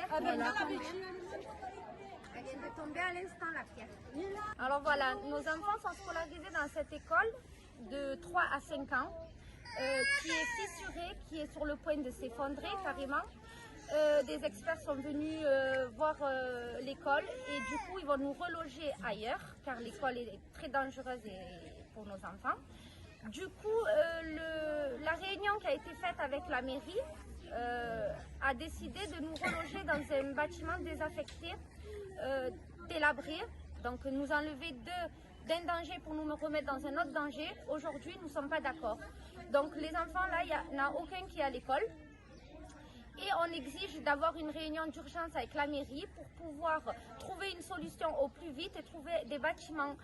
Elle vient de tomber à l'instant, la pierre. Alors voilà, nos enfants sont scolarisés dans cette école de 3 à 5 ans, qui est fissurée, qui est sur le point de s'effondrer carrément. Des experts sont venus voir l'école et du coup ils vont nous reloger ailleurs car l'école est très dangereuse pour nos enfants. Du coup, la réunion qui a été faite avec la mairie a décidé de nous reloger dans un bâtiment désaffecté, délabré, donc nous enlever d'un danger pour nous remettre dans un autre danger. Aujourd'hui, nous ne sommes pas d'accord. Donc les enfants, là, il n'y en a aucun qui est à l'école. Et on exige d'avoir une réunion d'urgence avec la mairie pour pouvoir trouver une solution au plus vite et trouver des bâtiments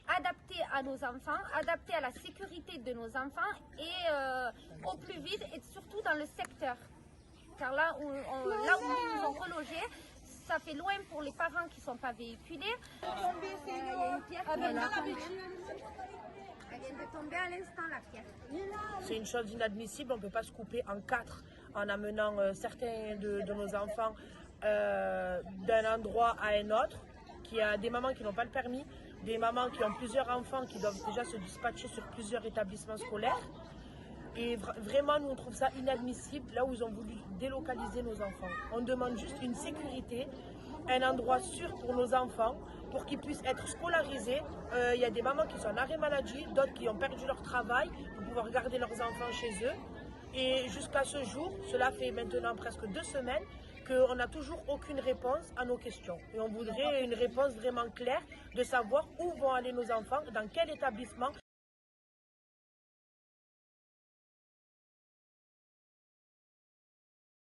adaptés à nos enfants, adaptés à la sécurité de nos enfants et au plus vite et surtout dans le secteur. Car là où ils nous ont relogés, ça fait loin pour les parents qui ne sont pas véhiculés. Il y a une pierre qui est là. Elle vient de tomber à l'instant, la pierre. C'est une chose inadmissible, on ne peut pas se couper en quatre en amenant certains de nos enfants d'un endroit à un autre. Il y a des mamans qui n'ont pas le permis, des mamans qui ont plusieurs enfants qui doivent déjà se dispatcher sur plusieurs établissements scolaires. Et vraiment, nous, on trouve ça inadmissible, là où ils ont voulu délocaliser nos enfants. On demande juste une sécurité, un endroit sûr pour nos enfants, pour qu'ils puissent être scolarisés. Il y a des mamans qui sont en arrêt maladie, d'autres qui ont perdu leur travail pour pouvoir garder leurs enfants chez eux. Et jusqu'à ce jour, cela fait maintenant presque 2 semaines, qu'on n'a toujours aucune réponse à nos questions. Et on voudrait une réponse vraiment claire de savoir où vont aller nos enfants, dans quel établissement.